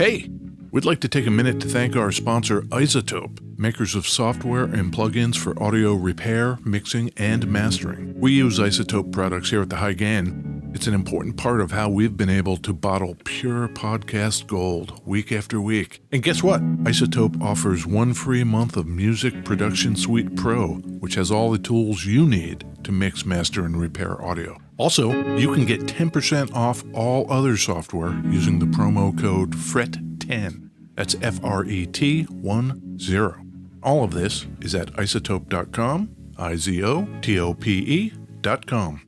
Hey, we'd like to take a minute to thank our sponsor, iZotope, makers of software and plugins for audio repair, mixing, and mastering. We use iZotope products here at the High Gain. It's an important part of how we've been able to bottle pure podcast gold week after week. And guess what? iZotope offers 1 free month of Music Production Suite Pro, which has all the tools you need to mix, master, and repair audio. Also, you can get 10% off all other software using the promo code FRET10. That's FRET10. All of this is at iZotope.com, IZOTOPE.com.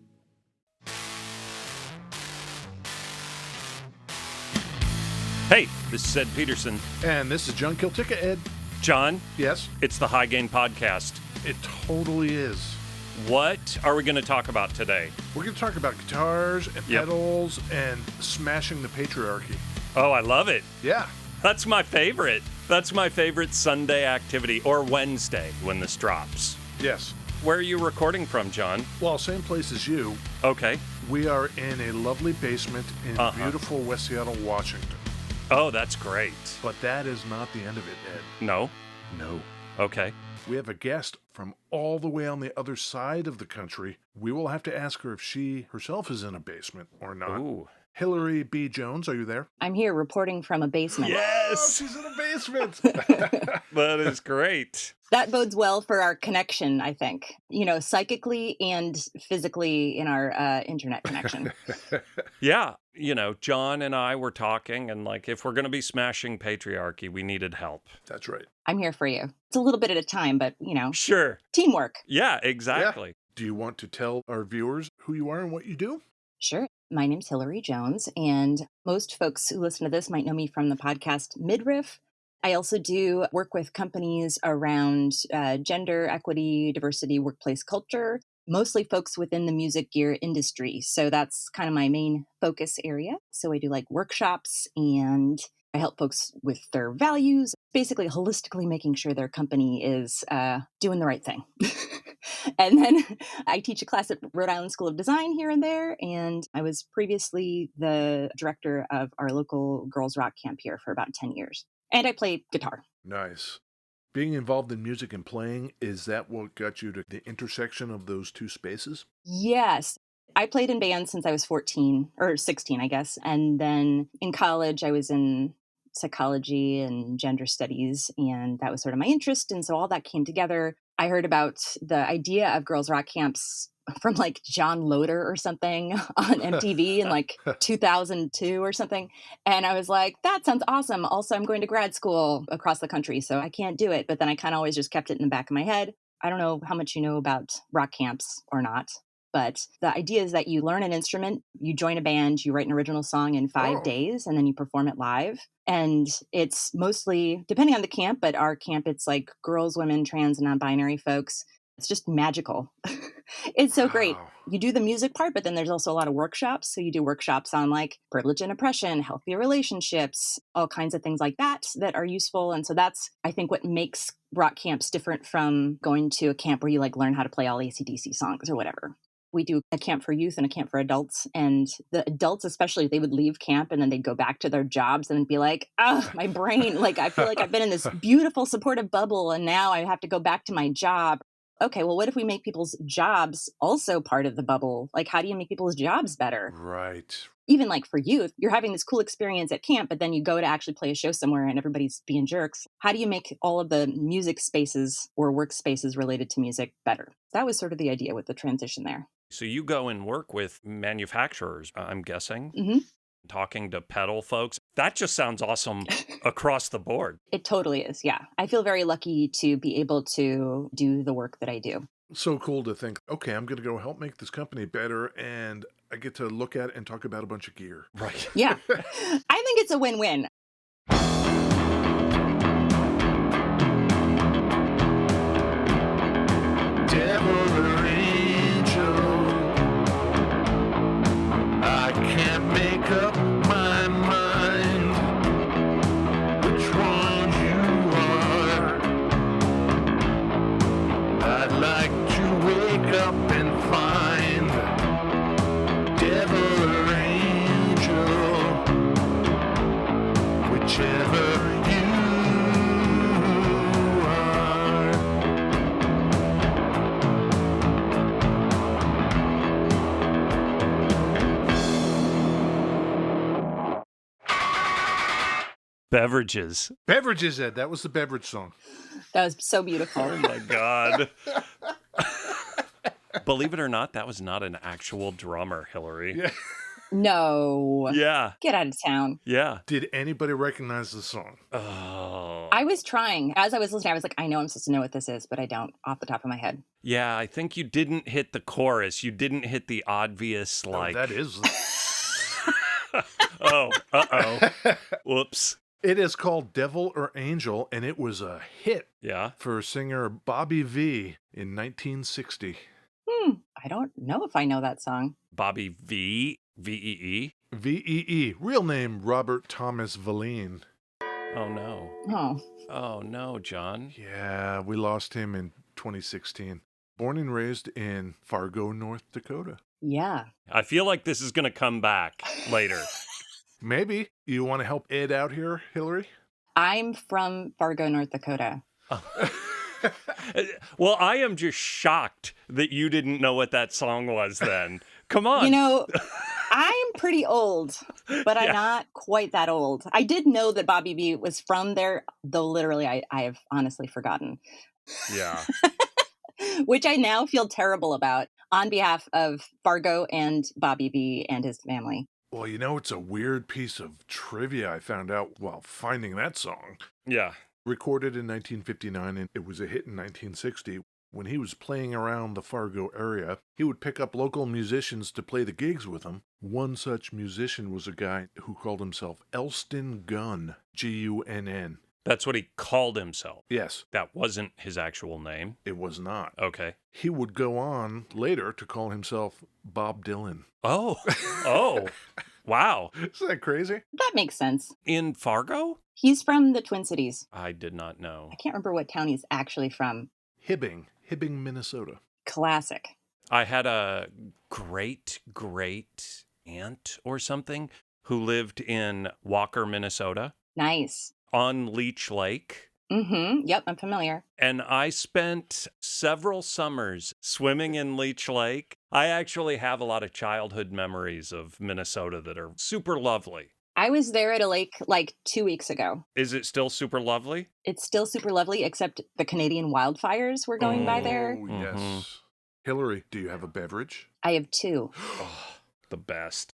Hey, this is Ed Peterson. And this is John Kiltica, Ed. John? Yes? It's the High Gain Podcast. It totally is. What are we going to talk about today? We're going to talk about guitars and pedals and smashing the patriarchy. Oh, I love it. Yeah. That's my favorite. That's my favorite Sunday activity, or Wednesday when this drops. Yes. Where are you recording from, John? Well, same place as you. Okay. We are in a lovely basement in beautiful West Seattle, Washington. Oh, that's great. But that is not the end of it, Ed. No? No. Okay. We have a guest from all the way on the other side of the country. We will have to ask her if she herself is in a basement or not. Ooh. Hilary B. Jones, are you there? I'm here reporting from a basement. Yes! Oh, she's in a basement! That is great. That bodes well for our connection, I think. Psychically and physically in our internet connection. Yeah. John and I were talking, and if we're going to be smashing patriarchy, we needed help. That's right. I'm here for you. It's a little bit at a time, but, Sure. Teamwork. Yeah, exactly. Yeah. Do you want to tell our viewers who you are and what you do? Sure. My name's Hilary Jones, and most folks who listen to this might know me from the podcast Mid-Riff. I also do work with companies around gender, equity, diversity, workplace culture, mostly folks within the music gear industry. So that's kind of my main focus area. So I do workshops, and I help folks with their values, basically holistically making sure their company is doing the right thing. And then I teach a class at Rhode Island School of Design here and there. And I was previously the director of our local girls rock camp here for about 10 years. And I play guitar. Nice. Being involved in music and playing, is that what got you to the intersection of those two spaces? Yes. I played in bands since I was 14 or 16, I guess. And then in college, I was in psychology and gender studies, and that was sort of my interest. And so all that came together. I heard about the idea of girls rock camps from John Loder or something on MTV in 2002 or something. And I was like, that sounds awesome. Also, I'm going to grad school across the country, so I can't do it. But then I kind of always just kept it in the back of my head. I don't know how much you know about rock camps or not, but the idea is that you learn an instrument, you join a band, you write an original song in 5 days, and then you perform it live. And it's mostly, depending on the camp, but our camp, it's girls, women, trans, and non-binary folks. It's just magical. It's so great. You do the music part, but then there's also a lot of workshops. So you do workshops on privilege and oppression, healthy relationships, all kinds of things like that are useful. And so that's, I think, what makes rock camps different from going to a camp where you learn how to play all AC/DC songs or whatever. We do a camp for youth and a camp for adults. And the adults, especially, they would leave camp and then they'd go back to their jobs and be like, my brain, I feel like I've been in this beautiful supportive bubble and now I have to go back to my job. Okay, well, what if we make people's jobs also part of the bubble? How do you make people's jobs better? Right. Even for youth, you're having this cool experience at camp, but then you go to actually play a show somewhere and everybody's being jerks. How do you make all of the music spaces or workspaces related to music better? That was sort of the idea with the transition there. So you go and work with manufacturers, I'm guessing, talking to pedal folks. That just sounds awesome across the board. It totally is, yeah. I feel very lucky to be able to do the work that I do. So cool to think, okay, I'm going to go help make this company better, and I get to look at it and talk about a bunch of gear. Right. Yeah. I think it's a win-win. I can't make up my mind which one you are. I'd like to wake up and find devil or angel, whichever Beverages. Beverages, Ed. That was the beverage song. That was so beautiful. Oh my God. Believe it or not, that was not an actual drummer, Hilary. Yeah. No. Yeah. Get out of town. Yeah. Did anybody recognize the song? Oh. I was trying. As I was listening, I was like, I know I'm supposed to know what this is, but I don't off the top of my head. Yeah, I think you didn't hit the chorus. You didn't hit the obvious, like... Oh, that is. Oh, uh-oh. Whoops. It is called Devil or Angel, and it was a hit Yeah. for singer Bobby V in 1960. I don't know if I know that song. Bobby V. V-E-E. V-E-E. Real name, Robert Thomas Valine. Oh, no. Oh. Oh, no, John. Yeah, we lost him in 2016. Born and raised in Fargo, North Dakota. Yeah. I feel like this is going to come back later. Maybe. You want to help Ed out here, Hilary? I'm from Fargo, North Dakota. Well, I am just shocked that you didn't know what that song was then. Come on. You know, I'm pretty old, but I'm not quite that old. I did know that Bobby B was from there, though literally I have honestly forgotten. Yeah. Which I now feel terrible about on behalf of Fargo and Bobby B and his family. Well, you know, it's a weird piece of trivia I found out while finding that song. Yeah. Recorded in 1959, and it was a hit in 1960. When he was playing around the Fargo area, he would pick up local musicians to play the gigs with him. One such musician was a guy who called himself Elston Gunn, G-U-N-N. That's what he called himself. Yes, That wasn't his actual name. it was not. Okay. He would go on later to call himself Bob Dylan. Oh. Oh. Wow. Isn't that crazy? That makes sense. In Fargo? He's from the Twin Cities. I did not know. I can't remember what town he's actually from. Hibbing, Minnesota. Classic. I had a great aunt or something who lived in Walker, Minnesota, Nice. on Leech Lake. Mm-hmm. Yep, I'm familiar. And I spent several summers swimming in Leech Lake. I actually have a lot of childhood memories of Minnesota that are super lovely. I was there at a lake like 2 weeks ago. Is it still super lovely? It's still super lovely, except the Canadian wildfires were going by there. Oh, yes. Mhm. Hillary, do you have a beverage? I have two. Oh, the best.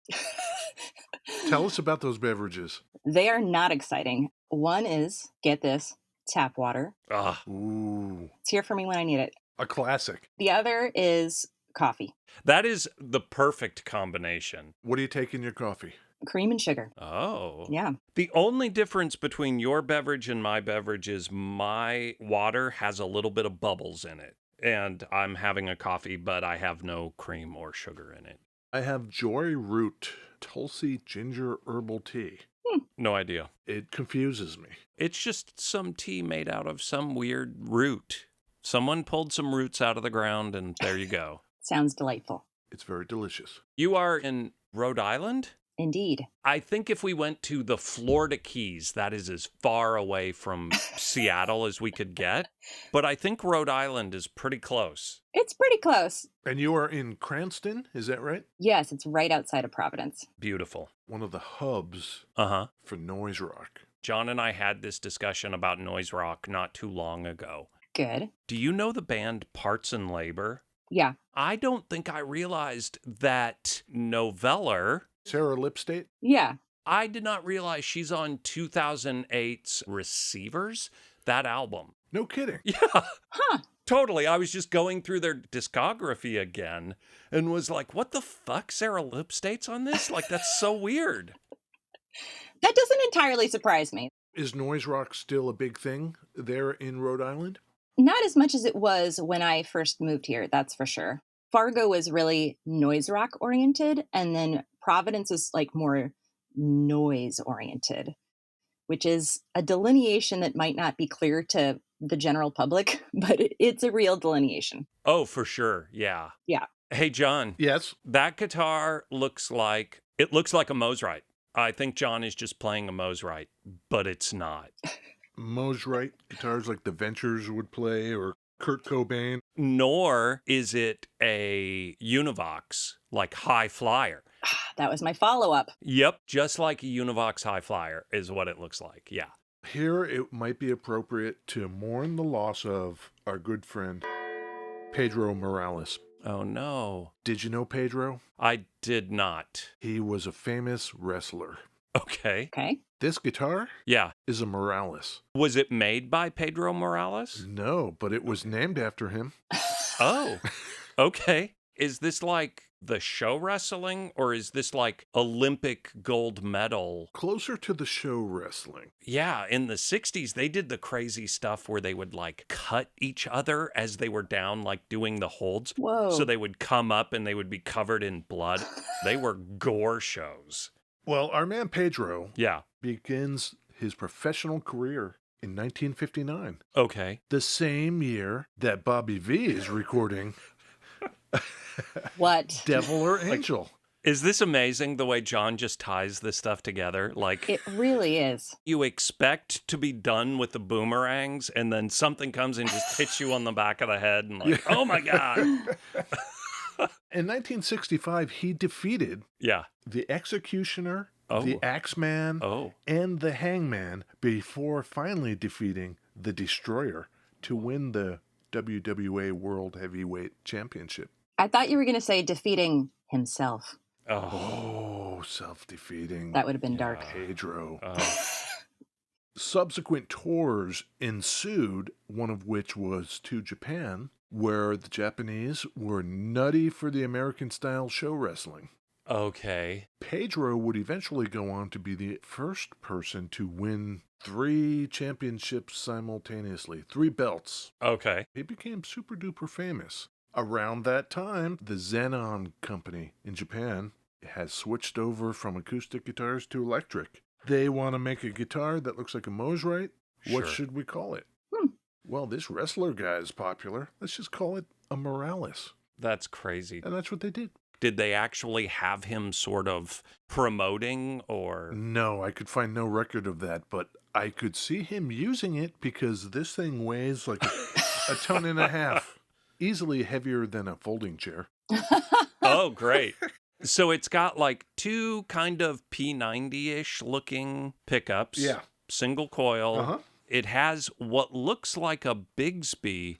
Tell us about those beverages. They are not exciting. One is, get this, tap water. Ah, Ooh, It's here for me when I need it. a classic. The other is coffee, that is the perfect combination. What do you take in your coffee? cream and sugar. Oh. Yeah. The only difference between your beverage and my beverage is my water has a little bit of bubbles in it. And I'm having a coffee, but I have no cream or sugar in it. I have Joy Root Tulsi Ginger Herbal Tea. No idea. It confuses me. It's just some tea made out of some weird root. Someone pulled some roots out of the ground, and there you go. Sounds delightful. It's very delicious. You are in Rhode Island? Indeed. I think if we went to the Florida Keys, that is as far away from Seattle as we could get. But I think Rhode Island is pretty close. It's pretty close. And you are in Cranston, is that right? Yes, it's right outside of Providence. Beautiful. One of the hubs Uh-huh. for noise rock. John and I had this discussion about noise rock not too long ago. Good. Do you know the band Parts and Labor? Yeah. I don't think I realized that Noveller, Sarah Lipstate? Yeah. I did not realize she's on 2008's Receivers, that album. No kidding. Yeah, Huh. totally. I was just going through their discography again and was like, what the fuck? Sarah Lipstate's on this? Like, that's so weird. That doesn't entirely surprise me. Is noise rock still a big thing there in Rhode Island? Not as much as it was when I first moved here, that's for sure. Fargo was really noise rock oriented, and then Providence was like more noise oriented, which is a delineation that might not be clear to the general public, but it's a real delineation. Oh, for sure. Yeah. Yeah. Hey, John, Yes. that guitar looks like a Mosrite. I think John is just playing a Mosrite, but it's not. Mosrite guitars like the Ventures would play, or Kurt Cobain. Nor is it a Univox, like High Flyer. That was my follow-up. Yep, just like a Univox High Flyer is what it looks like. Yeah. Here, it might be appropriate to mourn the loss of our good friend, Pedro Morales. Oh, no. Did you know Pedro? I did not. He was a famous wrestler. Okay. Okay. This guitar Yeah. is a Morales. Was it made by Pedro Morales? No, but it was named after him. Oh, okay. Is this like the show wrestling or is this like Olympic gold medal? Closer to the show wrestling. Yeah, in the 60s, they did the crazy stuff where they would like cut each other as they were down, like doing the holds. Whoa. So they would come up and they would be covered in blood. They were gore shows. Well, our man Pedro Yeah. begins his professional career in 1959. Okay. The same year that Bobby V is recording What? Devil or Angel. Is this amazing the way John just ties this stuff together? Like, It really is. you expect to be done with the boomerangs and then something comes and just hits you on the back of the head and like, oh my God. In 1965, he defeated Yeah. the Executioner, Oh. the Axeman, Oh. and the Hangman before finally defeating the Destroyer to win the WWA World Heavyweight Championship. I thought you were going to say defeating himself. Oh. Oh, self-defeating That would have been dark. Pedro. Oh. Subsequent tours ensued, one of which was to Japan, where the Japanese were nutty for the American-style show wrestling. Okay. Pedro would eventually go on to be the first person to win 3 championships simultaneously, 3 belts. Okay. He became super duper famous. Around that time, the Xenon company in Japan has switched over from acoustic guitars to electric. They want to make a guitar that looks like a Mosrite. What Sure. should we call it? Hmm. Well, this wrestler guy is popular. Let's just call it a Morales. That's crazy. And that's what they did. Did they actually have him sort of promoting or? No, I could find no record of that, but I could see him using it because this thing weighs like a ton and a half. Easily heavier than a folding chair. Oh, great. So it's got like 2 kind of P90-ish looking pickups. Yeah. Single coil. Uh-huh. It has what looks like a Bigsby,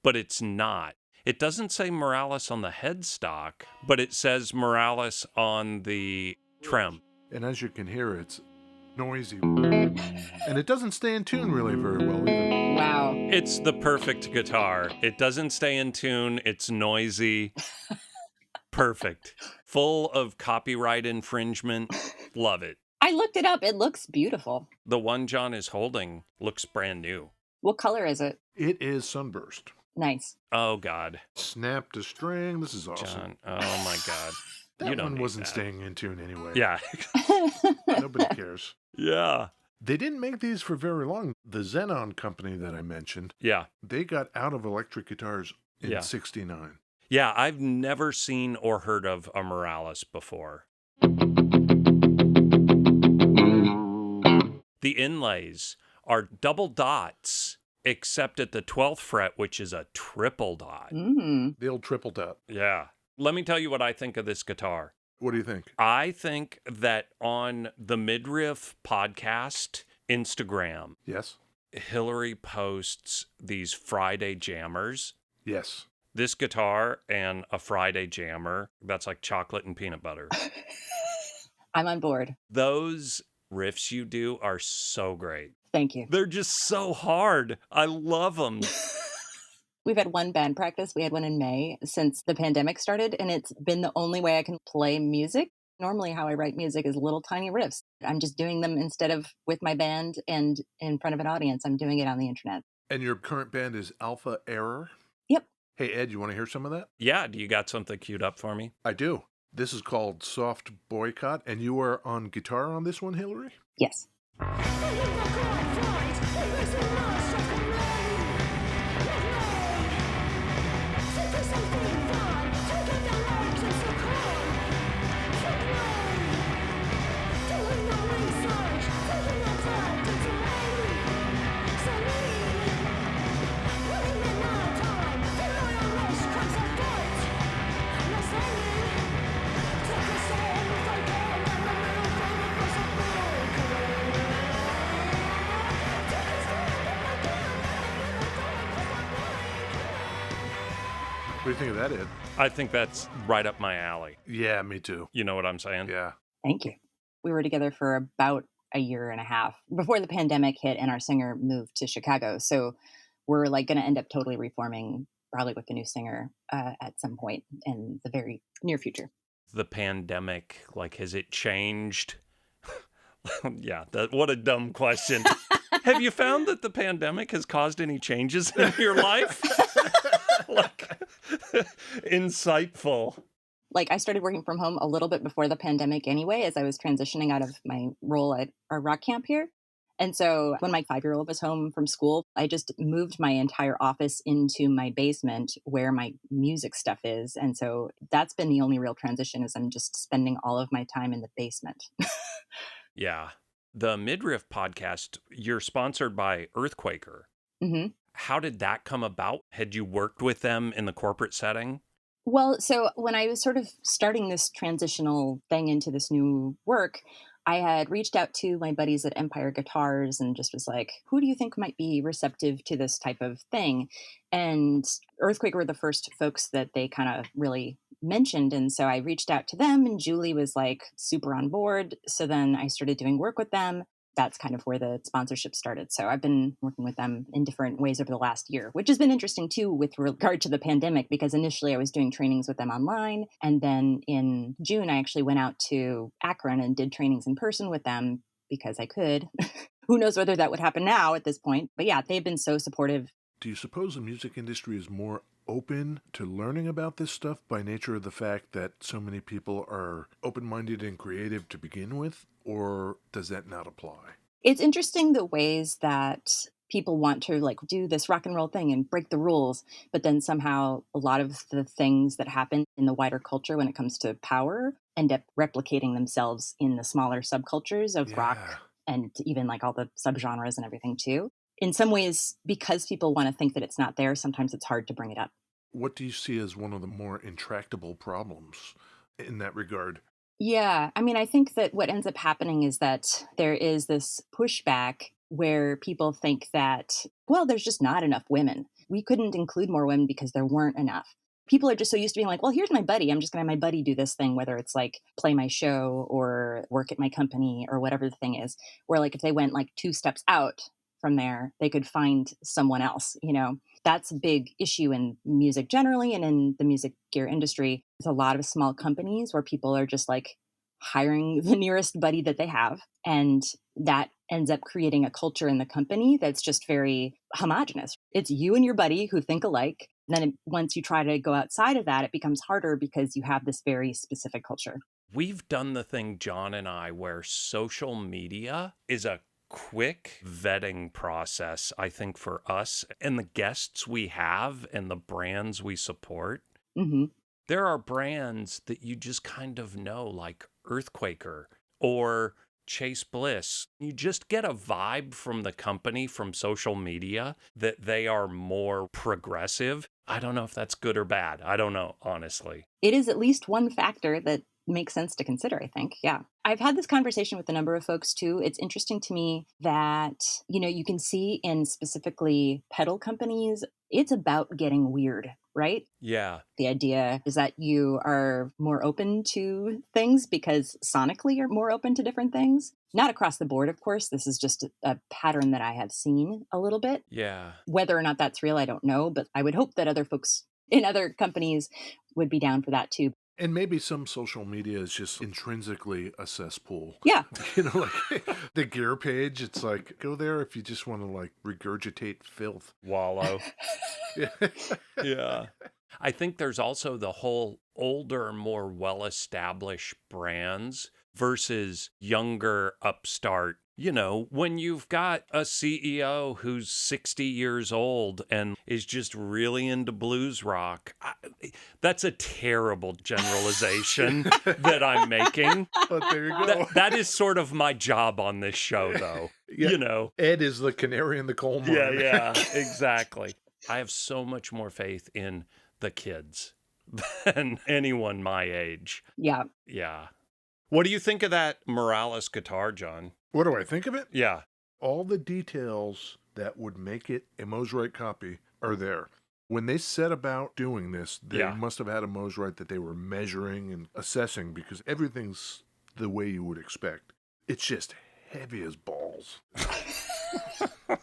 but it's not. It doesn't say Morales on the headstock, but it says Morales on the trim. And as you can hear, it's noisy. And it doesn't stay in tune really very well either. Wow. It's the perfect guitar. It doesn't stay in tune. It's noisy. Perfect. Full of copyright infringement. Love it. I looked it up. It looks beautiful. The one John is holding looks brand new. What color is it? It is Sunburst. Nice. Oh, God. Snapped a string. This is awesome. John. Oh, my God. That You don't one need wasn't that. staying in tune anyway. Yeah. Nobody cares. Yeah. They didn't make these for very long. The Xenon company that I mentioned, Yeah. they got out of electric guitars in Yeah. 69. Yeah. I've never seen or heard of a Morales before. The inlays are double dots, except at the 12th fret, which is a triple dot. Mm. The old triple dot. Yeah. Let me tell you what I think of this guitar. What do you think? I think that on the Mid-Riff Podcast Instagram, Yes? Hilary posts these Friday jammers. Yes. This guitar and a Friday jammer, that's like chocolate and peanut butter. I'm on board. Those riffs you do are so great. Thank you. They're just so hard. I love them. We've had one band practice. We had one in May since the pandemic started, and it's been the only way I can play music. Normally, how I write music is little tiny riffs. I'm just doing them instead of with my band and in front of an audience. I'm doing it on the internet. And your current band is Alpha Error? Yep. Hey, Ed, you want to hear some of that? Yeah, do you got something queued up for me? I do. This is called Soft Boycott, and you are on guitar on this one, Hilary? Yes. do you think of that, Ed? I think that's right up my alley. Yeah, me too. You know what I'm saying? Yeah. Thank you. We were together for about a year and a half before the pandemic hit and our singer moved to Chicago. So we're like going to end up totally reforming, probably with the new singer at some point in the very near future. The pandemic, like, has it changed? Yeah, what a dumb question. Have you found that the pandemic has caused any changes in your life? Like, insightful. Like I started working from home a little bit before the pandemic anyway, as I was transitioning out of my role at our rock camp here. And so when my 5-year-old was home from school, I just moved my entire office into my basement where my music stuff is. And so that's been the only real transition is I'm just spending all of my time in the basement. Yeah. The Mid-Riff Podcast, you're sponsored by Earthquaker. hmm How did that come about? Had you worked with them in the corporate setting? Well, so when I was sort of starting this transitional thing into this new work, I had reached out to my buddies at Empire Guitars and just was like, who do you think might be receptive to this type of thing? And Earthquake were the first folks that they kind of really mentioned. And so I reached out to them and Julie was like super on board. So then I started doing work with them. That's kind of where the sponsorship started. So I've been working with them in different ways over the last year, which has been interesting too with regard to the pandemic, because initially I was doing trainings with them online. And then in June, I actually went out to Akron and did trainings in person with them because I could. Who knows whether that would happen now at this point. But yeah, they've been so supportive. Do you suppose the music industry is more open to learning about this stuff by nature of the fact that so many people are open-minded and creative to begin with, or does that not apply? It's interesting the ways that people want to like do this rock and roll thing and break the rules, but then somehow a lot of the things that happen in the wider culture when it comes to power end up replicating themselves in the smaller subcultures of rock and even like all the subgenres and everything too. In some ways, because people want to think that it's not there, sometimes it's hard to bring it up. What do you see as one of the more intractable problems in that regard? Yeah, I mean, I think that what ends up happening is that there is this pushback where people think that, well, there's just not enough women. We couldn't include more women because there weren't enough. People are just so used to being like, well, here's my buddy. I'm just going to have my buddy do this thing, whether it's like play my show or work at my company or whatever the thing is. Where like if they went like 2 steps out from there, they could find someone else, you know. That's a big issue in music generally and in the music gear industry. There's a lot of small companies where people are just like hiring the nearest buddy that they have. And that ends up creating a culture in the company that's just very homogenous. It's you and your buddy who think alike. And then once you try to go outside of that, it becomes harder because you have this very specific culture. We've done the thing, John and I, where social media is a quick vetting process, I think, for us and the guests we have and the brands we support. Mm-hmm. There are brands that you just kind of know, like Earthquaker or Chase Bliss. You just get a vibe from the company, from social media, that they are more progressive. I don't know if that's good or bad. I don't know, honestly. It is at least one factor that makes sense to consider, I think. Yeah. I've had this conversation with a number of folks too. It's interesting to me that, you know, you can see in specifically pedal companies, it's about getting weird, right? Yeah. The idea is that you are more open to things because sonically you're more open to different things. Not across the board, of course. This is just a pattern that I have seen a little bit. Yeah. Whether or not that's real, I don't know. But I would hope that other folks in other companies would be down for that too. And maybe some social media is just intrinsically a cesspool. Yeah. You know, like the gear page, it's like, go there if you just want to like regurgitate filth. Wallow. Yeah. Yeah. I think there's also the whole older, more well-established brands versus younger upstart. You know, when you've got a CEO who's 60 years old and is just really into blues rock, that's a terrible generalization that I'm making. But there you go. That is sort of my job on this show, though. Yeah. You know, Ed is the canary in the coal mine. yeah, exactly. I have so much more faith in the kids than anyone my age. Yeah. Yeah. What do you think of that Morales guitar, John? What do I think of it? Yeah. All the details that would make it a Mosrite copy are there. When they set about doing this, they Yeah. must have had a Mosrite that they were measuring and assessing because everything's the way you would expect. It's just heavy as balls.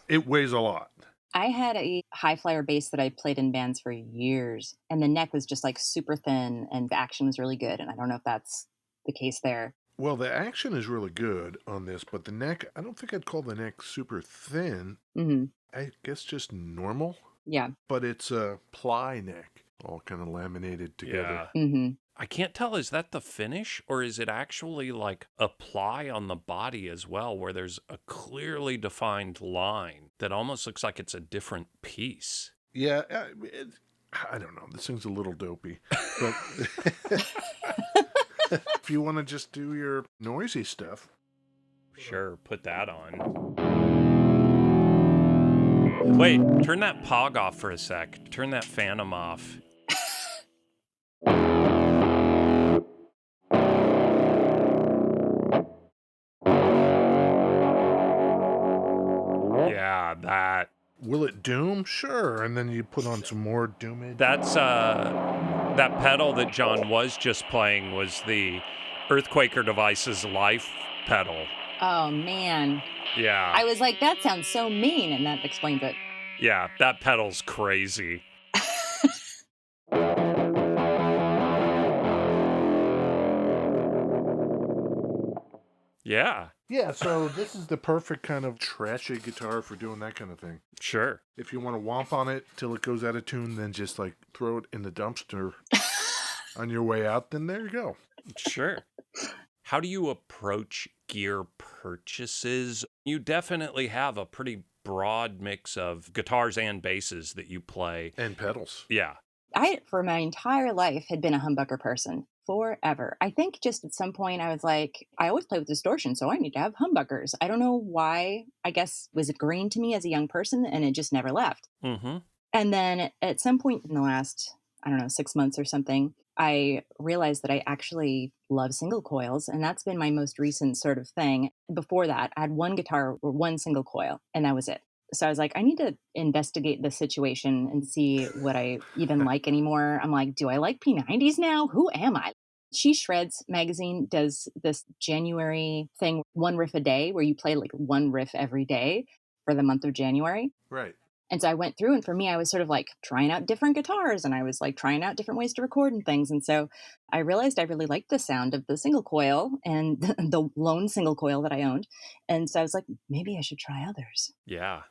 It weighs a lot. I had a high flyer bass that I played in bands for years, and the neck was just like super thin, and the action was really good. And I don't know if that's the case there. Well, the action is really good on this, but the neck, I don't think I'd call the neck super thin. Mm-hmm. I guess just normal. Yeah. But it's a ply neck, all kind of laminated together. Yeah. Mm-hmm. I can't tell, is that the finish or is it actually like a ply on the body as well, where there's a clearly defined line that almost looks like it's a different piece? Yeah, I don't know. This thing's a little dopey. But if you want to just do your noisy stuff. Sure, put that on. Wait, turn that pog off for a sec. Turn that phantom off. Yeah, that. Will it doom? Sure. And then you put on some more doomage. That's that pedal that John was just playing was the Earthquaker Devices Life pedal. Oh, man. Yeah. I was like, that sounds so mean, and that explains it. Yeah, that pedal's crazy. Yeah, Yeah, so this is the perfect kind of trashy guitar for doing that kind of thing. sure. If you want to womp on it till it goes out of tune, then just like throw it in the dumpster on your way out, then there you go. Sure. How do you approach gear purchases? You definitely have a pretty broad mix of guitars and basses that you play. And pedals. Yeah. I, for my entire life, had been a humbucker person forever. I think just at some point I was like, I always play with distortion, so I need to have humbuckers. I don't know why. I guess it was ingrained to me as a young person, and it just never left. Mm-hmm. And then at some point in the last, I don't know, 6 months or something, I realized that I actually love single coils, and that's been my most recent sort of thing. Before that, I had one guitar or one single coil, and that was it. So I was like, I need to investigate the situation and see what I even like anymore. I'm like, do I like P90s now? Who am I? She Shreds magazine does this January thing, one riff a day, where you play like one riff every day for the month of January. Right. And so I went through, and for me, I was sort of like trying out different guitars, and I was like trying out different ways to record and things. And so I realized I really liked the sound of the single coil and the lone single coil that I owned. And so I was like, maybe I should try others. Yeah.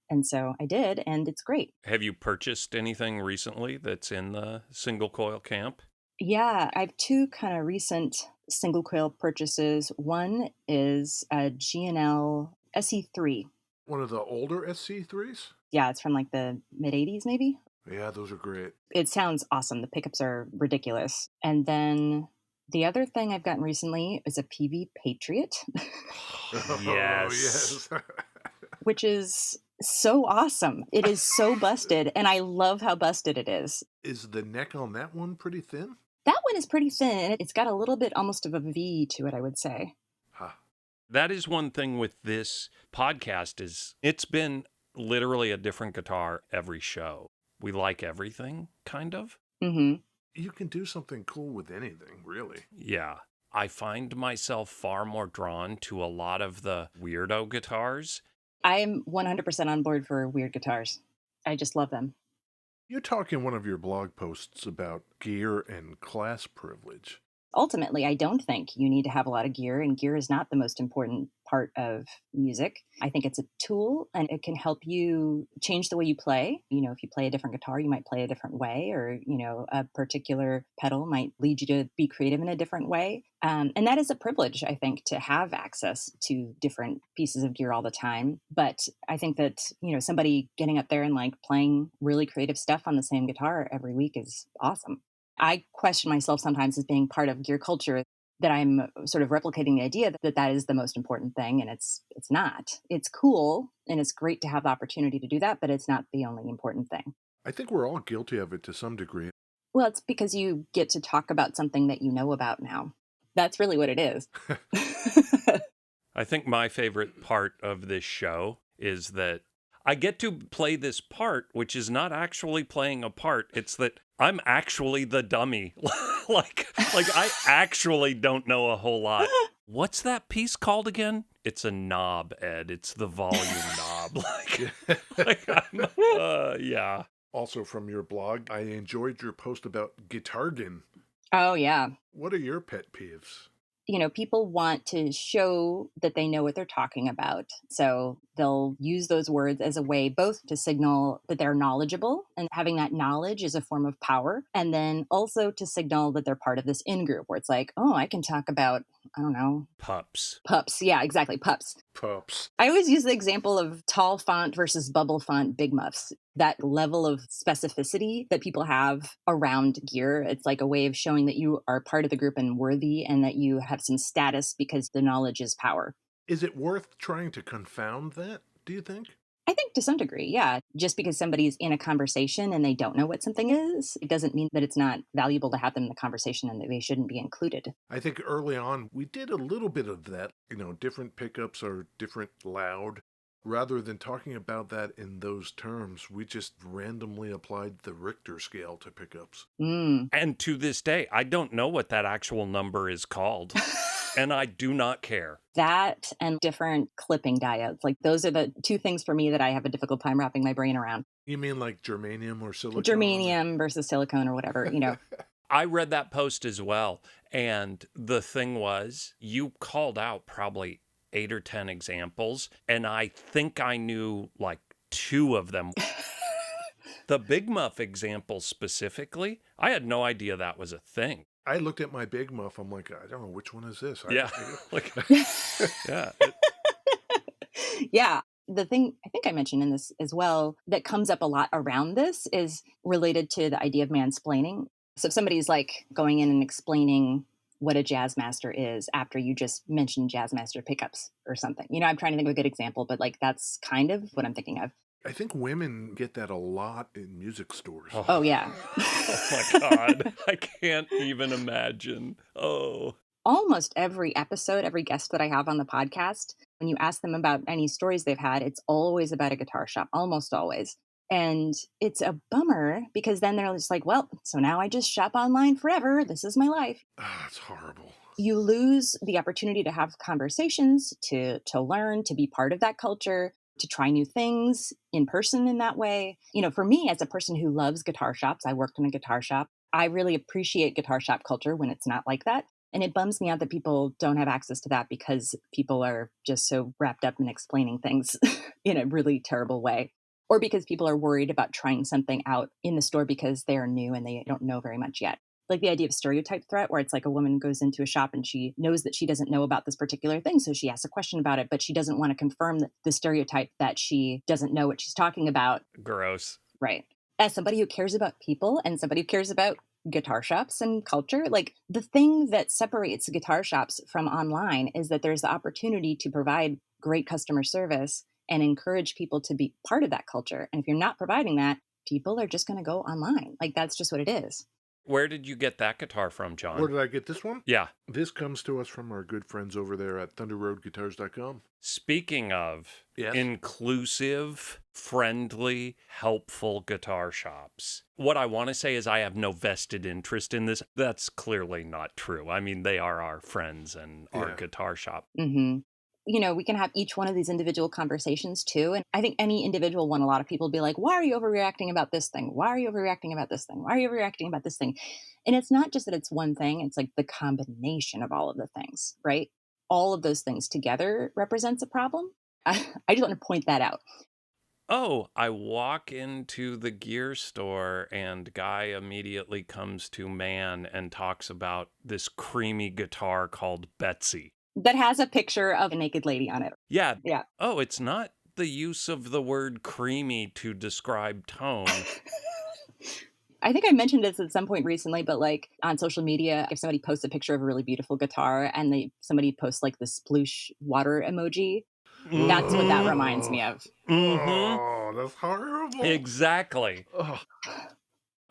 And so I did, and it's great. Have you purchased anything recently that's in the single coil camp? Yeah, I have two kind of recent single coil purchases. One is a G&L SE3. One of the older SC3s? Yeah, it's from like the mid 80s, maybe. Yeah, those are great. It sounds awesome. The pickups are ridiculous. And then the other thing I've gotten recently is a PV Patriot, Yes. Oh, yes. which is so awesome. It is so busted, and I love how busted it is. Is the neck on that one pretty thin? That one is pretty thin. It's got a little bit almost of a V to it, I would say. Huh. That is one thing with this podcast is it's been literally a different guitar every show. We like everything, kind of. Mm-hmm. You can do something cool with anything, really. Yeah. I find myself far more drawn to a lot of the weirdo guitars. I'm 100% on board for weird guitars. I just love them. You talk in one of your blog posts about gear and class privilege. Ultimately, I don't think you need to have a lot of gear, and gear is not the most important part of music. I think it's a tool, and it can help you change the way you play. You know, if you play a different guitar, you might play a different way, or, you know, a particular pedal might lead you to be creative in a different way. And that is a privilege, I think, to have access to different pieces of gear all the time. But I think that, you know, somebody getting up there and like playing really creative stuff on the same guitar every week is awesome. I question myself sometimes as being part of gear culture, that I'm sort of replicating the idea that that is the most important thing, and it's not. It's cool, and it's great to have the opportunity to do that, but it's not the only important thing. I think we're all guilty of it to some degree. Well, it's because you get to talk about something that you know about now. That's really what it is. I think my favorite part of this show is that I get to play this part, which is not actually playing a part. It's that I'm actually the dummy. like I actually don't know a whole lot. What's that piece called again? It's a knob, Ed. It's the volume knob. Yeah. Also from your blog, I enjoyed your post about guitargin. Oh, yeah. What are your pet peeves? People want to show that they know what they're talking about. So they'll use those words as a way both to signal that they're knowledgeable, and having that knowledge is a form of power. And then also to signal that they're part of this in-group where it's like, oh, I can talk about, I don't know. Pups. Pups. Yeah, exactly. Pups. Pups. I always use the example of tall font versus bubble font big muffs. That level of specificity that people have around gear, it's like a way of showing that you are part of the group and worthy, and that you have some status because the knowledge is power. Is it worth trying to confound that, do you think? I think to some degree, yeah. Just because somebody's in a conversation and they don't know what something is, it doesn't mean that it's not valuable to have them in the conversation and that they shouldn't be included. I think early on we did a little bit of that. Different pickups are different loud. Rather than talking about that in those terms, we just randomly applied the Richter scale to pickups. And to this day, I don't know what that actual number is called. And I do not care. That and different clipping diodes. Like those are the two things for me that I have a difficult time wrapping my brain around. You mean like germanium or silicone? Germanium versus silicone or whatever, I read that post as well. And the thing was, you called out probably 8 or 10 examples. And I think I knew like 2 of them. The Big Muff example specifically, I had no idea that was a thing. I looked at my Big Muff. I'm like, I don't know, which one is this? Yeah. Yeah. Yeah. The thing I think I mentioned in this as well that comes up a lot around this is related to the idea of mansplaining. So if somebody's like going in and explaining what a jazz master is after you just mentioned jazz master pickups or something. I'm trying to think of a good example, but like that's kind of what I'm thinking of. I think women get that a lot in music stores. Oh yeah. Oh my God. I can't even imagine. Oh. Almost every episode, every guest that I have on the podcast, when you ask them about any stories they've had, it's always about a guitar shop, almost always. And it's a bummer because then they're just like, well, so now I just shop online forever. This is my life. It's horrible. You lose the opportunity to have conversations, to learn, to be part of that culture, to try new things in person in that way. For me, as a person who loves guitar shops, I worked in a guitar shop. I really appreciate guitar shop culture when it's not like that. And it bums me out that people don't have access to that because people are just so wrapped up in explaining things in a really terrible way. Or because people are worried about trying something out in the store because they are new and they don't know very much yet. Like the idea of stereotype threat, where it's like a woman goes into a shop and she knows that she doesn't know about this particular thing. So she asks a question about it, but she doesn't want to confirm the stereotype that she doesn't know what she's talking about. Gross. Right. As somebody who cares about people and somebody who cares about guitar shops and culture, like the thing that separates guitar shops from online is that there's the opportunity to provide great customer service and encourage people to be part of that culture. And if you're not providing that, people are just going to go online. Like that's just what it is. Where did you get that guitar from, John? Where did I get this one? Yeah. This comes to us from our good friends over there at thunderroadguitars.com. Speaking of inclusive, friendly, helpful guitar shops, what I want to say is I have no vested interest in this. That's clearly not true. I mean, they are our friends and our guitar shop. Mm-hmm. We can have each one of these individual conversations too. And I think any individual one, a lot of people be like, why are you overreacting about this thing? Why are you overreacting about this thing? Why are you overreacting about this thing? And it's not just that it's one thing. It's like the combination of all of the things, right? All of those things together represents a problem. I just want to point that out. Oh, I walk into the gear store and Guy immediately comes to man and talks about this creamy guitar called Betsy. That has a picture of a naked lady on it. Yeah. Yeah. Oh, it's not the use of the word creamy to describe tone. I think I mentioned this at some point recently, but like on social media, if somebody posts a picture of a really beautiful guitar and somebody posts like the sploosh water emoji, that's what that reminds me of. Oh, that's horrible. Exactly. Oh.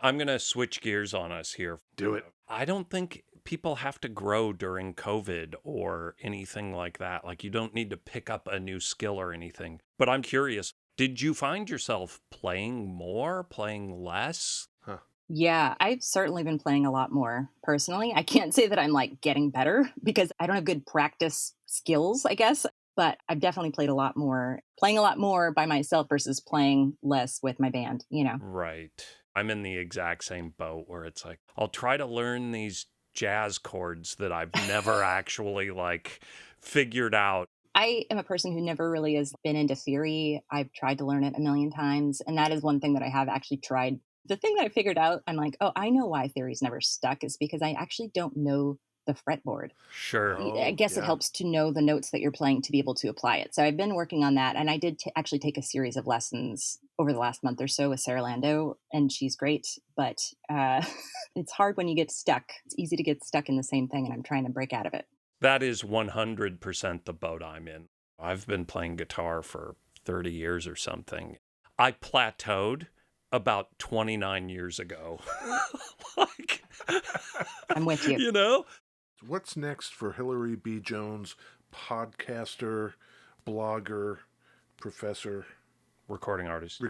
I'm going to switch gears on us here. Do it. I don't think people have to grow during COVID or anything like that. Like you don't need to pick up a new skill or anything. But I'm curious, Did you find yourself playing more, playing less? Yeah, I've certainly been playing a lot more personally. I can't say that I'm like getting better because I don't have good practice skills, I guess, but I've definitely played a lot more, playing a lot more by myself versus playing less with my band, you know? Right. I'm in the exact same boat where it's like, I'll try to learn these jazz chords that I've never actually like figured out. I am a person who never really has been into theory. I've tried to learn it a million times. And that is one thing that I have actually tried. The thing that I figured out, I'm like, oh, I know why theory's never stuck is because I actually don't know the fretboard. Sure. I guess it helps to know the notes that you're playing to be able to apply it. So I've been working on that. And I did actually take a series of lessons over the last month or so with Sarah Lando, and she's great. But it's hard when you get stuck. It's easy to get stuck in the same thing, and I'm trying to break out of it. That is 100% the boat I'm in. I've been playing guitar for 30 years or something. I plateaued about 29 years ago. Like, I'm with you. You know? What's next for Hilary B. Jones, podcaster, blogger, professor, Recording artist.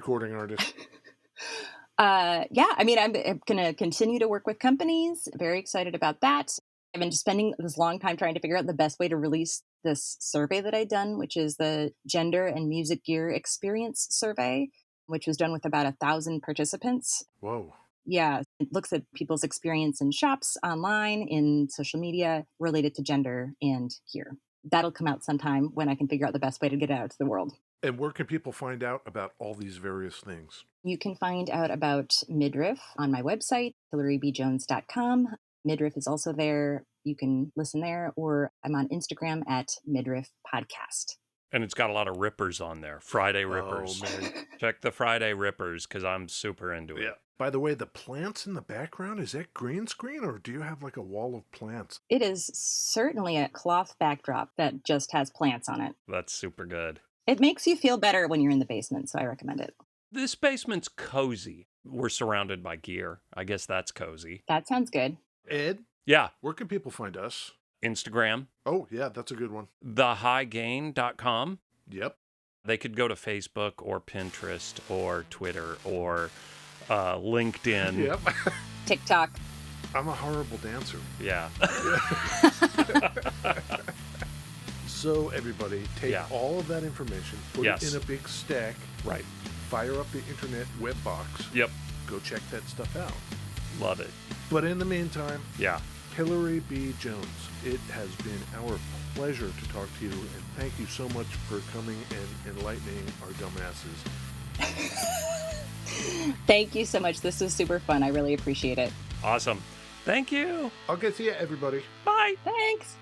Yeah, I mean, I'm going to continue to work with companies. Very excited about that. I've been spending this long time trying to figure out the best way to release this survey that I'd done, which is the Gender and Music Gear Experience Survey, which was done with about 1,000 participants. Whoa. Yeah, it looks at people's experience in shops, online, in social media related to gender and gear. That'll come out sometime when I can figure out the best way to get it out to the world. And where can people find out about all these various things? You can find out about Mid-Riff on my website, hillarybjones.com. Mid-Riff is also there. You can listen there, or I'm on Instagram at Mid-Riff Podcast. And it's got a lot of rippers on there. Friday rippers. Oh, man. Check the Friday rippers because I'm super into it. Yeah. By the way, the plants in the background, is that green screen or do you have like a wall of plants? It is certainly a cloth backdrop that just has plants on it. That's super good. It makes you feel better when you're in the basement, so I recommend it. This basement's cozy. We're surrounded by gear. I guess that's cozy. That sounds good. Ed, Yeah. where can people find us? Instagram, Oh, yeah, that's a good one. thehighgain.com. Yep. They could go to Facebook or Pinterest or Twitter or LinkedIn. Yep. TikTok. I'm a horrible dancer. Yeah. So everybody, take Yeah. all of that information, put Yes. it in a big stack, Right. fire up the internet web box, Yep. go check that stuff out. Love it. But in the meantime, Yeah. Hilary B. Jones, it has been our pleasure to talk to you, and thank you so much for coming and enlightening our dumbasses. Thank you so much. This was super fun. I really appreciate it. Awesome. Thank you. I'll get to you, everybody. Bye. Thanks.